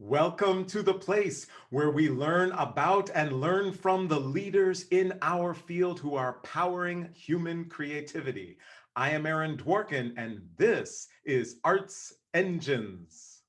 Welcome to the place where we learn about and learn from the leaders in our field who are powering human creativity. I am Aaron Dworkin, and this is Arts Engines.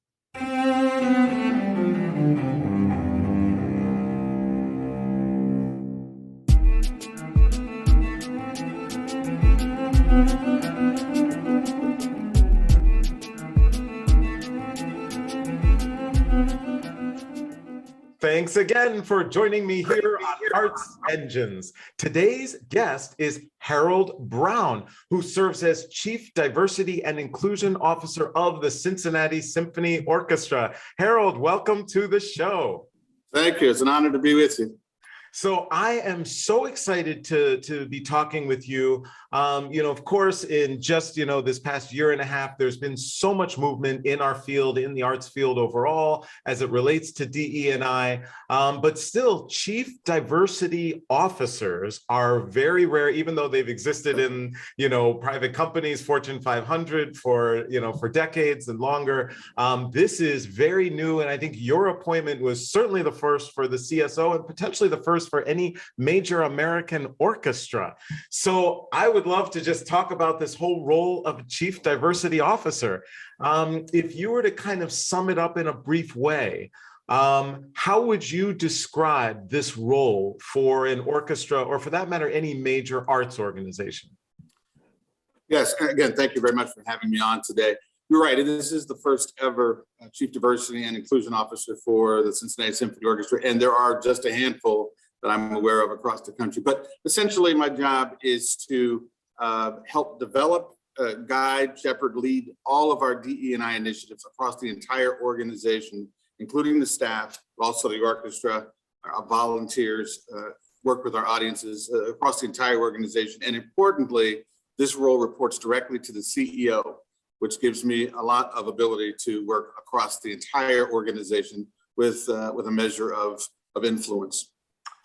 Thanks again for joining me here on Arts Engines. Today's guest is Harold Brown, who serves as Chief Diversity and Inclusion Officer of the Cincinnati Symphony Orchestra. Harold, welcome to the show. Thank you. It's an honor to be with you. So I am so excited to be talking with you. Of course, in just, this past year and a half, there's been so much movement in our field, in the arts field overall, as it relates to DE&I. But still, chief diversity officers are very rare, even though they've existed in, private companies, Fortune 500 for decades and longer. This is very new. And I think your appointment was certainly the first for the CSO and potentially the first for any major American orchestra. So I would love to just talk about this whole role of a chief diversity officer. If you were to kind of sum it up in a brief way, how would you describe this role for an orchestra, or for that matter, any major arts organization? Yes, again, thank you very much for having me on today. You're right, this is the first ever Chief Diversity and Inclusion Officer for the Cincinnati Symphony Orchestra, and there are just a handful that I'm aware of across the country. But essentially, my job is to help develop, guide, shepherd, lead all of our DE&I initiatives across the entire organization, including the staff, also the orchestra, our volunteers, work with our audiences across the entire organization. And importantly, this role reports directly to the CEO, which gives me a lot of ability to work across the entire organization with a measure of influence.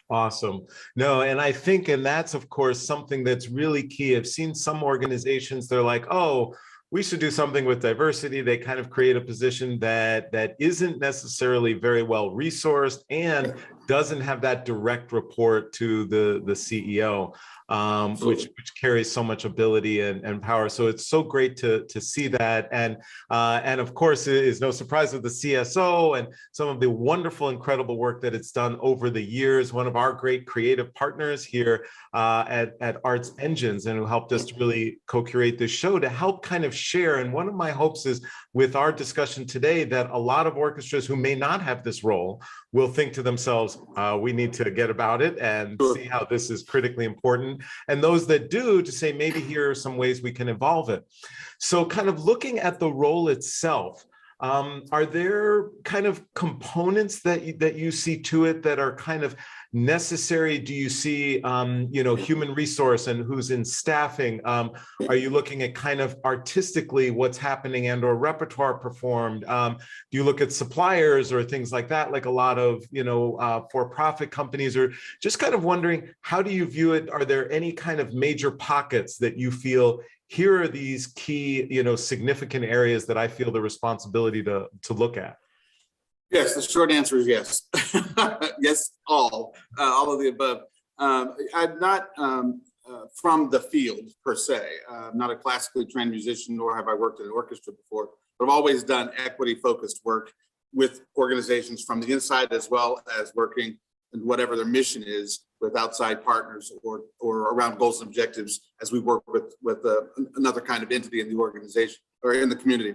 Awesome. No, and I think, and that's of course something that's really key. I've seen some organizations, they're like, oh, we should do something with diversity. They kind of create a position that isn't necessarily very well resourced and doesn't have that direct report to the CEO, which carries so much ability and power. So it's so great to see that. And of course, it is no surprise with the CSO and some of the wonderful, incredible work that it's done over the years. One of our great creative partners here at Arts Engines, and who helped us to really co-curate this show to help kind of share. And one of my hopes is with our discussion today that a lot of orchestras who may not have this role will think to themselves, we need to get about it and see how this is critically important. And those that do, to say, maybe here are some ways we can evolve it. So kind of looking at the role itself, are there kind of components that you see to it that are kind of necessary? Do you see, human resource and who's in staffing? Are you looking at kind of artistically what's happening and or repertoire performed? Do you look at suppliers or things like that, like a lot of, for-profit companies, or just kind of wondering, how do you view it? Are there any kind of major pockets that you feel, here are these key, significant areas that I feel the responsibility to look at? Yes, the short answer is yes. Yes, all of the above. I'm not from the field per se. I'm not a classically trained musician, nor have I worked in an orchestra before, but I've always done equity-focused work with organizations from the inside, as well as working in whatever their mission is with outside partners or around goals and objectives as we work with another kind of entity in the organization or in the community.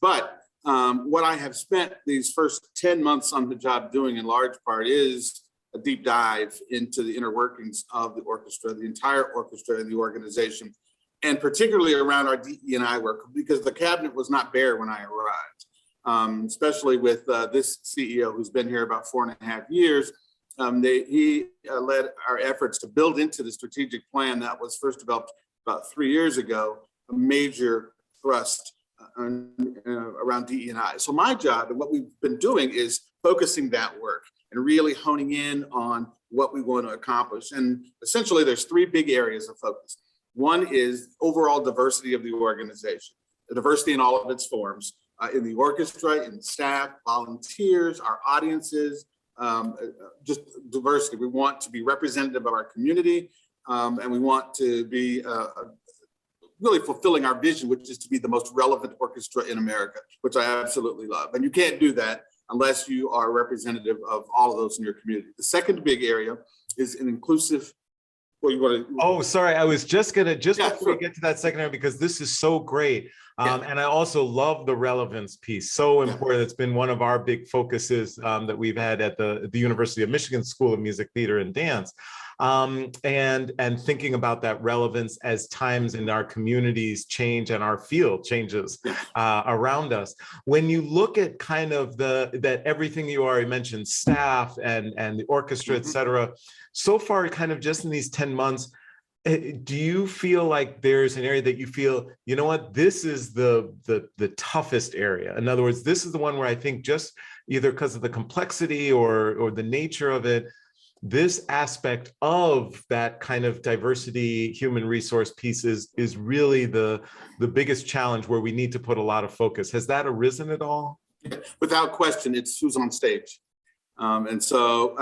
But what I have spent these first 10 months on the job doing in large part is a deep dive into the inner workings of the orchestra, the entire orchestra and the organization, and particularly around our DE&I work, because the cabinet was not bare when I arrived, especially with this CEO who's been here about 4.5 years. He led our efforts to build into the strategic plan that was first developed about 3 years ago, a major thrust around DE&I. So my job and what we've been doing is focusing that work and really honing in on what we want to accomplish. And essentially there's 3 big areas of focus. One is overall diversity of the organization, the diversity in all of its forms, in the orchestra, in the staff, volunteers, our audiences, just diversity. We want to be representative of our community, and we want to be really fulfilling our vision, which is to be the most relevant orchestra in America, which I absolutely love. And you can't do that unless you are representative of all of those in your community. The second big area is an inclusive. Well, you want to? Oh, sorry. I was just gonna before sure. we get to that second area, because this is so great. And I also love the relevance piece. So important. It's been one of our big focuses that we've had at the University of Michigan School of Music, Theater, and Dance. And thinking about that relevance as times in our communities change and our field changes around us. When you look at kind of that everything you already mentioned, staff and the orchestra, et cetera, so far, kind of just in these 10 months, do you feel like there's an area that you feel, you know what, this is the toughest area? In other words, this is the one where I think just either because of the complexity or the nature of it, this aspect of that kind of diversity, human resource piece is really the biggest challenge where we need to put a lot of focus. Has that arisen at all? Without question, it's who's on stage. And so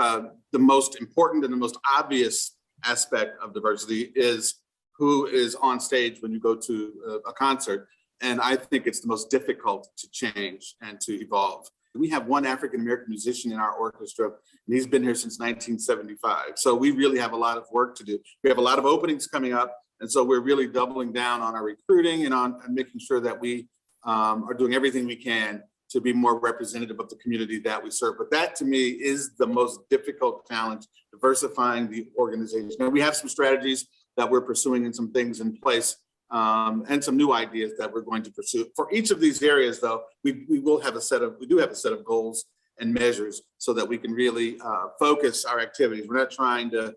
the most important and the most obvious aspect of diversity is who is on stage when you go to a concert. And I think it's the most difficult to change and to evolve. We have one African-American musician in our orchestra, and he's been here since 1975. So we really have a lot of work to do. We have a lot of openings coming up. And so we're really doubling down on our recruiting and making sure that we are doing everything we can to be more representative of the community that we serve. But that, to me, is the most difficult challenge, diversifying the organization. And we have some strategies that we're pursuing and some things in place, and some new ideas that we're going to pursue. For each of these areas, though, we do have a set of goals and measures so that we can really focus our activities. We're not trying to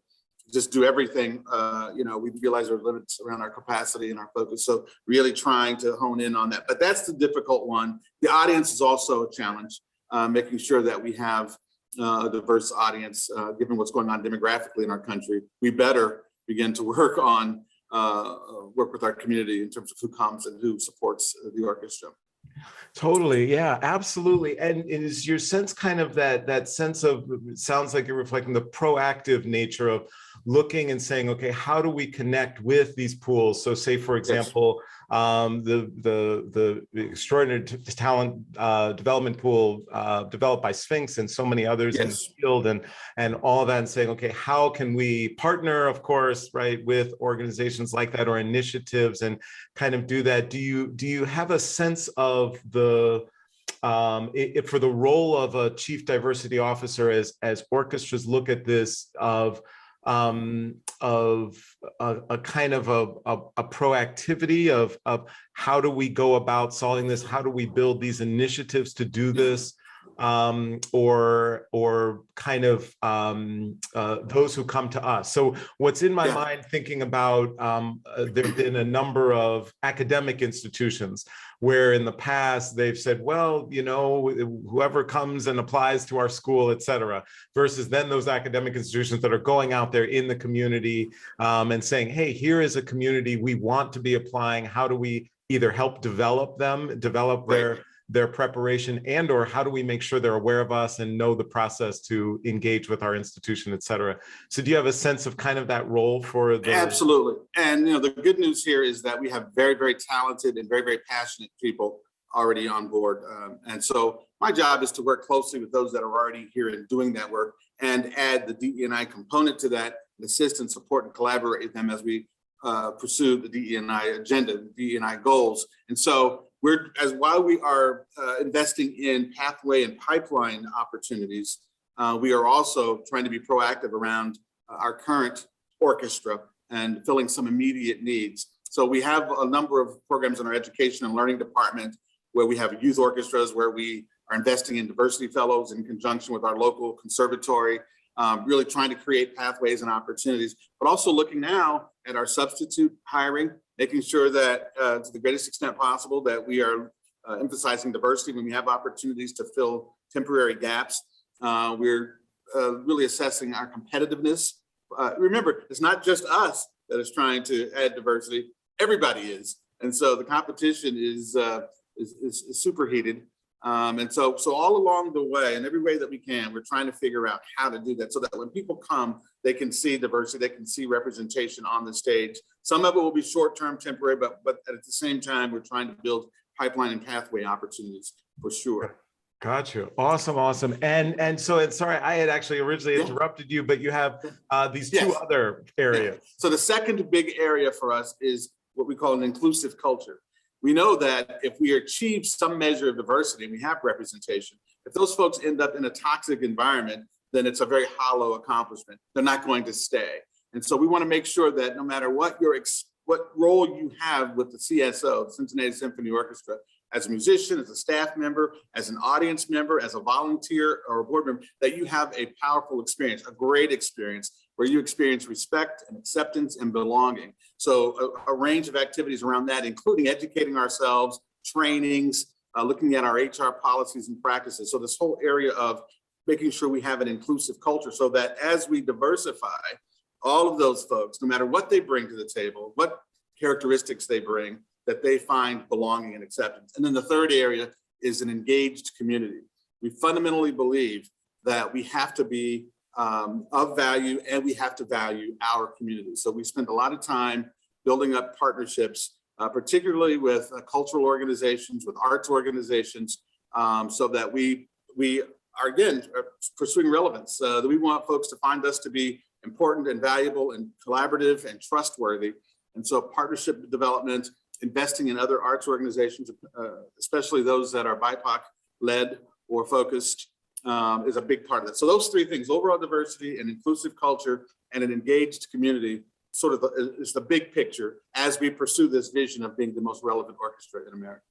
just do everything. We realize there are limits around our capacity and our focus. So really trying to hone in on that. But that's the difficult one. The audience is also a challenge, making sure that we have a diverse audience, given what's going on demographically in our country. We better begin to work with our community in terms of who comes and who supports the orchestra. Totally. Yeah, absolutely. And is your sense kind of that sense of, it sounds like you're reflecting the proactive nature of looking and saying, okay, how do we connect with these pools? So say, for example, the extraordinary talent development pool developed by Sphinx and so many others in the field and all that, and saying, okay, how can we partner, of course, right, with organizations like that or initiatives and kind of do that? Do you have a sense of the for the role of a chief diversity officer as orchestras look at this of a kind of a proactivity of how do we go about solving this? How do we build these initiatives to do this? Or kind of those who come to us. So what's in my mind thinking about, there have been a number of academic institutions where in the past they've said, well, whoever comes and applies to our school, et cetera, versus then those academic institutions that are going out there in the community and saying, hey, here is a community we want to be applying. How do we either help develop their preparation, and or how do we make sure they're aware of us and know the process to engage with our institution, et cetera? So do you have a sense of kind of that role for the— Absolutely. And the good news here is that we have very, very talented and very, very passionate people already on board. And so my job is to work closely with those that are already here and doing that work and add the DE&I component to that, and assist and support and collaborate with them as we pursue the DE&I agenda, the DE&I goals. And so while we are investing in pathway and pipeline opportunities, we are also trying to be proactive around our current orchestra and filling some immediate needs. So we have a number of programs in our education and learning department where we have youth orchestras, where we are investing in diversity fellows in conjunction with our local conservatory, really trying to create pathways and opportunities, but also looking now at our substitute hiring, making sure that to the greatest extent possible that we are emphasizing diversity when we have opportunities to fill temporary gaps. We're really assessing our competitiveness. Remember, it's not just us that is trying to add diversity, everybody is. And so the competition is is superheated. And so all along the way, in every way that we can, we're trying to figure out how to do that so that when people come, they can see diversity, they can see representation on the stage. Some of it will be short-term, temporary, but at the same time, we're trying to build pipeline and pathway opportunities for sure. Got you. Awesome. And sorry, I had actually originally interrupted you, but you have these two other areas. So the second big area for us is what we call an inclusive culture. We know that if we achieve some measure of diversity and we have representation, if those folks end up in a toxic environment, then it's a very hollow accomplishment. They're not going to stay. And so we want to make sure that no matter what role you have with the CSO, the Cincinnati Symphony Orchestra, as a musician, as a staff member, as an audience member, as a volunteer or a board member, that you have a powerful experience, a great experience, where you experience respect and acceptance and belonging. So a range of activities around that, including educating ourselves, trainings, looking at our HR policies and practices. So this whole area of making sure we have an inclusive culture so that as we diversify, all of those folks, no matter what they bring to the table, what characteristics they bring, that they find belonging and acceptance. And then the third area is an engaged community. We fundamentally believe that we have to be of value and we have to value our community. So we spend a lot of time building up partnerships, particularly with cultural organizations, with arts organizations, so that we are, again, pursuing relevance. That we want folks to find us to be important and valuable and collaborative and trustworthy. And so partnership development, investing in other arts organizations, especially those that are BIPOC led or focused, is a big part of that. So those three things: overall diversity, an inclusive culture, and an engaged community, sort of is the big picture as we pursue this vision of being the most relevant orchestra in America.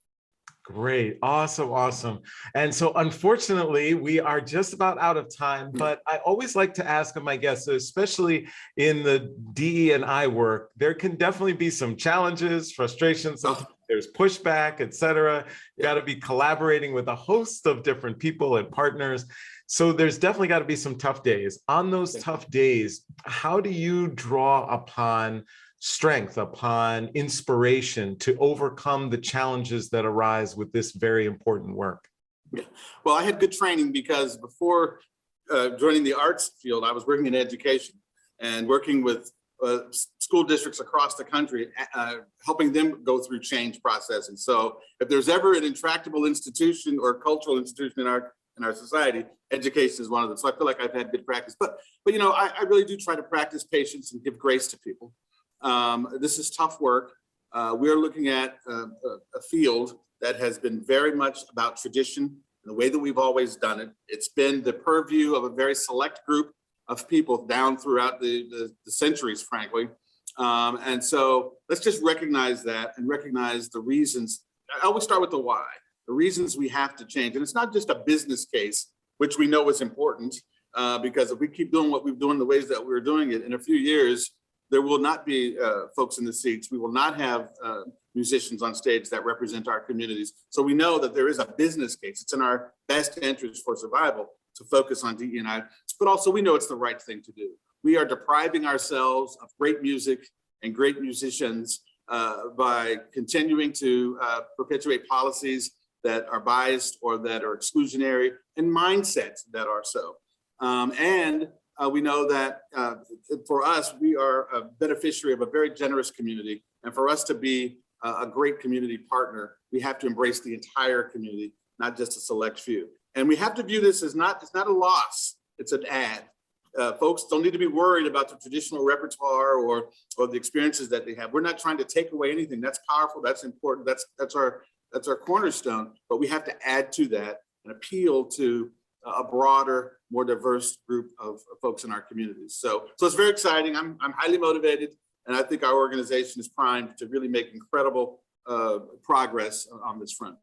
Great. Awesome. And so unfortunately, we are just about out of time, but I always like to ask of my guests, especially in the DE&I work, there can definitely be some challenges, frustrations, there's pushback, et cetera. You got to be collaborating with a host of different people and partners. So there's definitely got to be some tough days. On those tough days, how do you draw upon strength, upon inspiration to overcome the challenges that arise with this very important work? Yeah. Well, I had good training because before joining the arts field, I was working in education and working with school districts across the country, helping them go through change processes. So if there's ever an intractable institution or cultural institution in our society, education is one of them. So I feel like I've had good practice. But you know, I really do try to practice patience and give grace to people. This is tough work. We're looking at a field that has been very much about tradition and the way that we've always done it. It's been the purview of a very select group of people down throughout the centuries, frankly. And so let's just recognize that and recognize the reasons. I always start with the why, the reasons we have to change. And it's not just a business case, which we know is important, because if we keep doing what we've done the ways that we're doing it, in a few years, there will not be folks in the seats. We will not have musicians on stage that represent our communities. So we know that there is a business case. It's in our best interest for survival to focus on DE&I, but also we know it's the right thing to do. We are depriving ourselves of great music and great musicians by continuing to perpetuate policies that are biased or that are exclusionary and mindsets that are so. We know that for us, we are a beneficiary of a very generous community. And for us to be a great community partner, we have to embrace the entire community, not just a select few. And we have to view this as it's not a loss, it's an add. Folks don't need to be worried about the traditional repertoire or the experiences that they have. We're not trying to take away anything. That's powerful, that's important, that's our cornerstone, but we have to add to that and appeal to a broader, more diverse group of folks in our communities. So it's very exciting. I'm highly motivated, and I think our organization is primed to really make incredible progress on this front.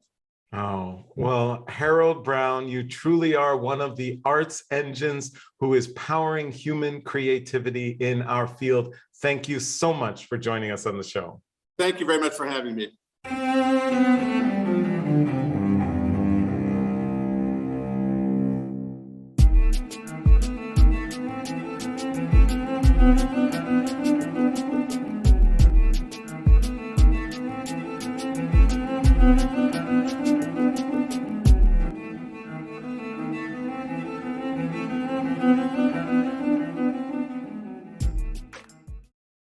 Oh, well, Harold Brown, you truly are one of the arts engines who is powering human creativity in our field. Thank you so much for joining us on the show. Thank you very much for having me.